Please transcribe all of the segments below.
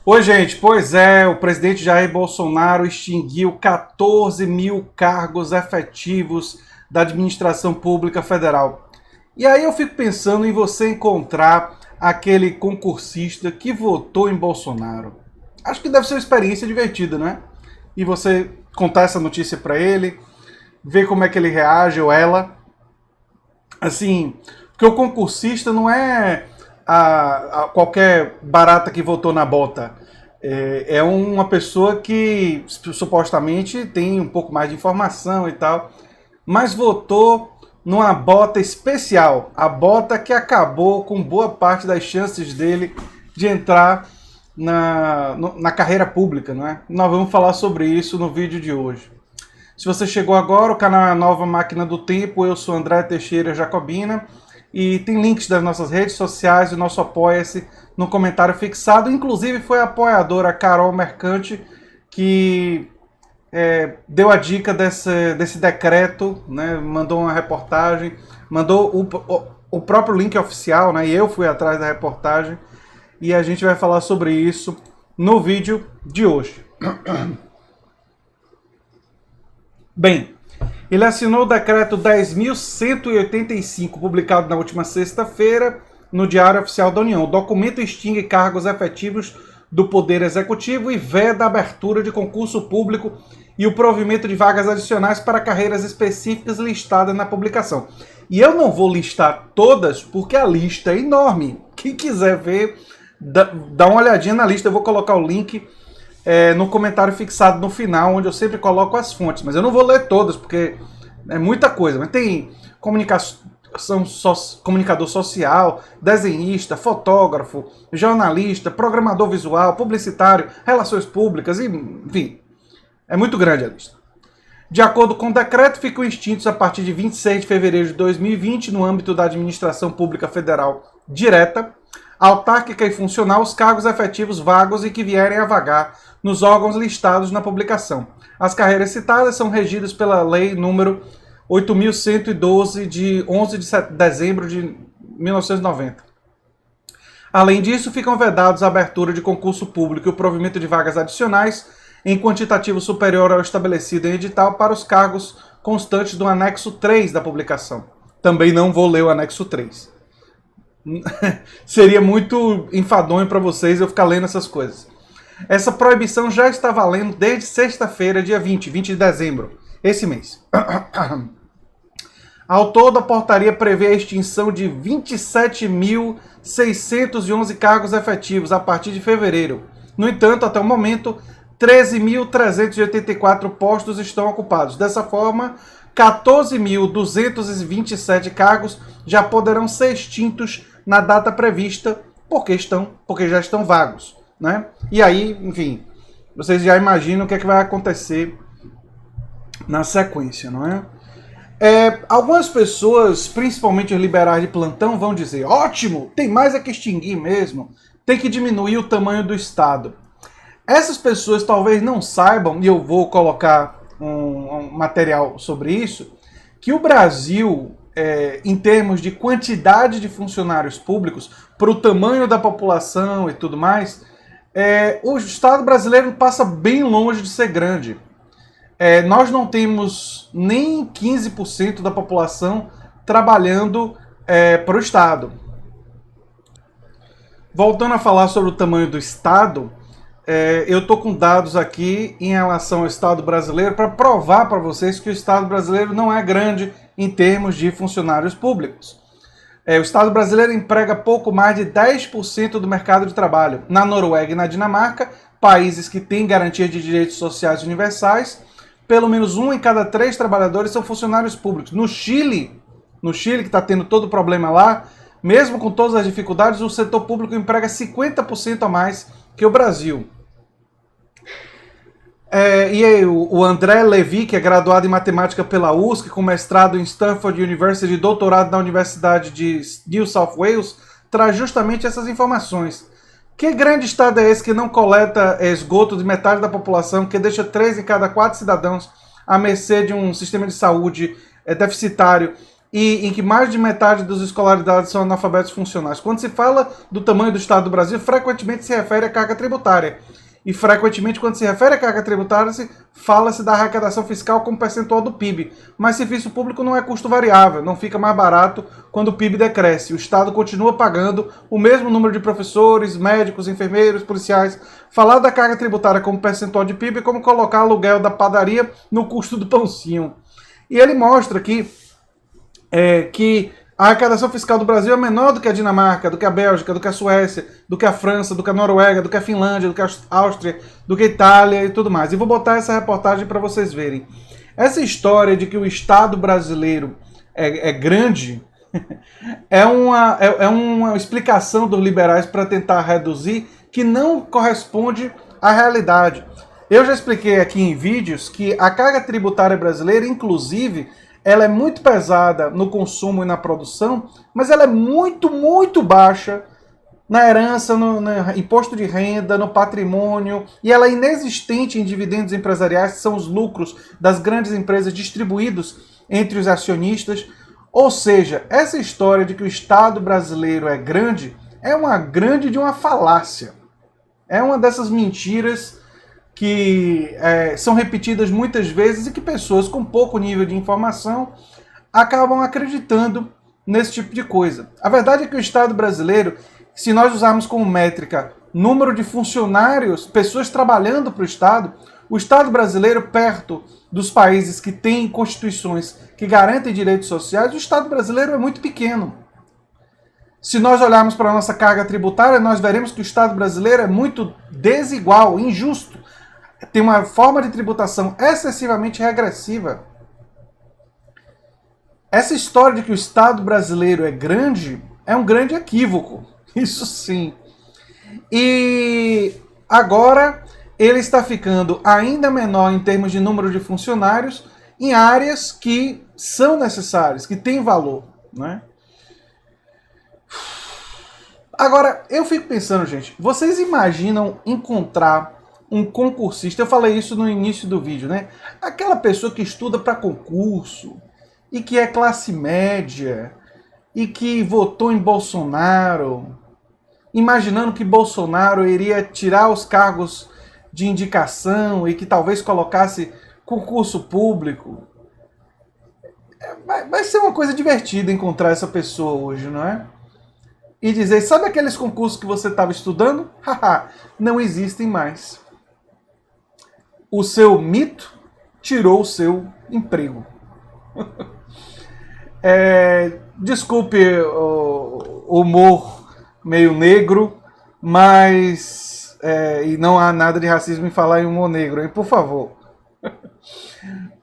Oi, gente. Pois é, o presidente Jair Bolsonaro extinguiu 14 mil cargos efetivos da administração pública federal. E aí eu fico pensando em você encontrar aquele concursista que votou em Bolsonaro. Acho que deve ser uma experiência divertida, né? E você contar essa notícia para ele, ver como é que ele reage ou ela. Assim, porque o concursista não é qualquer barata que votou na bota. É uma pessoa que supostamente tem um pouco mais de informação e tal, mas votou numa bota especial, a bota que acabou com boa parte das chances dele de entrar na carreira pública, não é? Nós vamos falar sobre isso no vídeo de hoje. Se você chegou agora, o canal é a Nova Máquina do Tempo, eu sou André Teixeira Jacobina e tem links das nossas redes sociais e o nosso Apoia-se no comentário fixado. Inclusive foi a apoiadora Carol Mercante que deu a dica desse decreto, né? Mandou uma reportagem, mandou o próprio link oficial, né? E eu fui atrás da reportagem e a gente vai falar sobre isso no vídeo de hoje. Bem, ele assinou o decreto 10.185, publicado na última sexta-feira no Diário Oficial da União. O documento extingue cargos efetivos do Poder Executivo e veda a abertura de concurso público e o provimento de vagas adicionais para carreiras específicas listadas na publicação. E eu não vou listar todas porque a lista é enorme. Quem quiser ver, dá uma olhadinha na lista. Eu vou colocar o link no comentário fixado no final, onde eu sempre coloco as fontes. Mas eu não vou ler todas, porque é muita coisa. Mas tem comunicador social, desenhista, fotógrafo, jornalista, programador visual, publicitário, relações públicas, enfim. É muito grande a lista. De acordo com o decreto, ficam extintos a partir de 26 de fevereiro de 2020, no âmbito da administração pública federal direta, autárquica e funcional, os cargos efetivos vagos e que vierem a vagar nos órgãos listados na publicação. As carreiras citadas são regidas pela Lei número 8.112, de 11 de dezembro de 1990. Além disso, ficam vedados a abertura de concurso público e o provimento de vagas adicionais em quantitativo superior ao estabelecido em edital para os cargos constantes do anexo 3 da publicação. Também não vou ler o anexo 3. Seria muito enfadonho para vocês eu ficar lendo essas coisas. Essa proibição já está valendo desde sexta-feira, dia 20 de dezembro, esse mês. Ao todo, a portaria prevê a extinção de 27.611 cargos efetivos a partir de fevereiro. No entanto, até o momento, 13.384 postos estão ocupados. Dessa forma, 14.227 cargos já poderão ser extintos na data prevista, porque já estão vagos, né? E aí, enfim, vocês já imaginam o que é que vai acontecer na sequência, não é? Algumas pessoas, principalmente os liberais de plantão, vão dizer: ótimo, tem mais é que extinguir mesmo, tem que diminuir o tamanho do Estado. Essas pessoas talvez não saibam, e eu vou colocar um material sobre isso, que o Brasil, em termos de quantidade de funcionários públicos, para o tamanho da população e tudo mais, o Estado brasileiro passa bem longe de ser grande. Nós não temos nem 15% da população trabalhando para o Estado. Voltando a falar sobre o tamanho do Estado, eu estou com dados aqui em relação ao Estado brasileiro para provar para vocês que o Estado brasileiro não é grande em termos de funcionários públicos. O Estado brasileiro emprega pouco mais de 10% do mercado de trabalho. Na Noruega e na Dinamarca, países que têm garantia de direitos sociais universais, pelo menos 1 em cada 3 trabalhadores são funcionários públicos. No Chile, que está tendo todo o problema lá, mesmo com todas as dificuldades, o setor público emprega 50% a mais que o Brasil. E aí, o André Levy, que é graduado em matemática pela USP, com mestrado em Stanford University e doutorado na Universidade de New South Wales, traz justamente essas informações. Que grande estado é esse que não coleta esgoto de metade da população, que deixa 3 em cada 4 cidadãos à mercê de um sistema de saúde deficitário e em que mais de metade dos escolarizados são analfabetos funcionais. Quando se fala do tamanho do Estado do Brasil, frequentemente se refere à carga tributária. E frequentemente, quando se refere à carga tributária, fala-se da arrecadação fiscal como percentual do PIB. Mas serviço público não é custo variável, não fica mais barato quando o PIB decresce. O Estado continua pagando o mesmo número de professores, médicos, enfermeiros, policiais. Falar da carga tributária como percentual de PIB é como colocar aluguel da padaria no custo do pãozinho. E ele mostra aqui que a arrecadação fiscal do Brasil é menor do que a Dinamarca, do que a Bélgica, do que a Suécia, do que a França, do que a Noruega, do que a Finlândia, do que a Áustria, do que a Itália e tudo mais. E vou botar essa reportagem para vocês verem. Essa história de que o Estado brasileiro é grande é uma explicação dos liberais para tentar reduzir que não corresponde à realidade. Eu já expliquei aqui em vídeos que a carga tributária brasileira, inclusive, ela é muito pesada no consumo e na produção, mas ela é muito, muito baixa na herança, no imposto de renda, no patrimônio, e ela é inexistente em dividendos empresariais, que são os lucros das grandes empresas distribuídos entre os acionistas. Ou seja, essa história de que o Estado brasileiro é grande uma grande de uma falácia. É uma dessas mentiras que são repetidas muitas vezes e que pessoas com pouco nível de informação acabam acreditando nesse tipo de coisa. A verdade é que o Estado brasileiro, se nós usarmos como métrica número de funcionários, pessoas trabalhando para o Estado brasileiro, perto dos países que têm constituições que garantem direitos sociais, o Estado brasileiro é muito pequeno. Se nós olharmos para a nossa carga tributária, nós veremos que o Estado brasileiro é muito desigual, injusto. Tem uma forma de tributação excessivamente regressiva. Essa história de que o Estado brasileiro é grande é um grande equívoco. Isso sim. E agora ele está ficando ainda menor em termos de número de funcionários em áreas que são necessárias, que têm valor, né? Agora, eu fico pensando, gente, vocês imaginam encontrar um concursista, eu falei isso no início do vídeo, né? Aquela pessoa que estuda para concurso e que é classe média e que votou em Bolsonaro, imaginando que Bolsonaro iria tirar os cargos de indicação e que talvez colocasse concurso público. Vai ser uma coisa divertida encontrar essa pessoa hoje, não é? E dizer, sabe aqueles concursos que você estava estudando? Haha, não existem mais. O seu mito tirou o seu emprego. Desculpe o humor meio negro, mas e não há nada de racismo em falar em humor negro, hein? Por favor.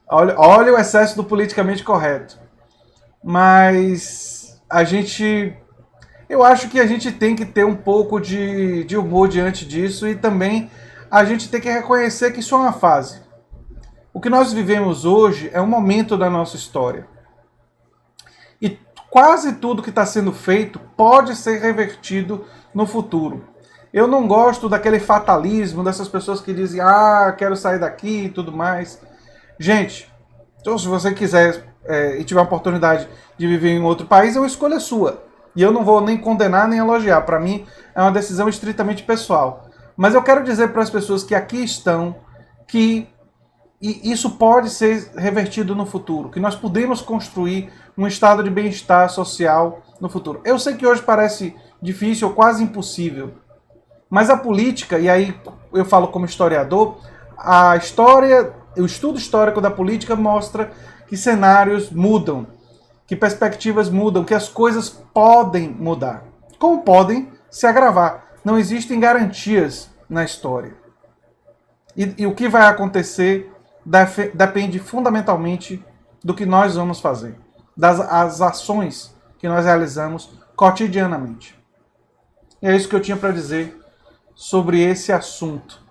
Olha o excesso do politicamente correto. Mas eu acho que a gente tem que ter um pouco de humor diante disso e também a gente tem que reconhecer que isso é uma fase. O que nós vivemos hoje é um momento da nossa história. E quase tudo que está sendo feito pode ser revertido no futuro. Eu não gosto daquele fatalismo, dessas pessoas que dizem, quero sair daqui e tudo mais. Gente, então, se você quiser e tiver a oportunidade de viver em outro país, é uma escolha sua. E eu não vou nem condenar nem elogiar. Para mim, é uma decisão estritamente pessoal. Mas eu quero dizer para as pessoas que aqui estão que isso pode ser revertido no futuro, que nós podemos construir um estado de bem-estar social no futuro. Eu sei que hoje parece difícil ou quase impossível, mas a política, e aí eu falo como historiador, a história, o estudo histórico da política mostra que cenários mudam, que perspectivas mudam, que as coisas podem mudar, como podem se agravar. Não existem garantias na história. E o que vai acontecer depende fundamentalmente do que nós vamos fazer, das ações que nós realizamos cotidianamente. E é isso que eu tinha para dizer sobre esse assunto.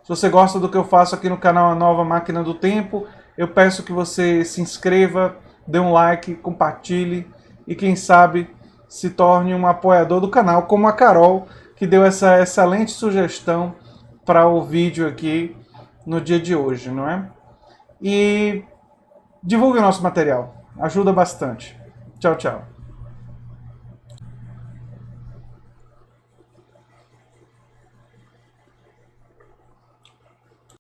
Se você gosta do que eu faço aqui no canal A Nova Máquina do Tempo, eu peço que você se inscreva, dê um like, compartilhe e quem sabe se torne um apoiador do canal, como a Carol, que deu essa excelente sugestão para o vídeo aqui no dia de hoje, não é? E divulgue o nosso material. Ajuda bastante. Tchau, tchau.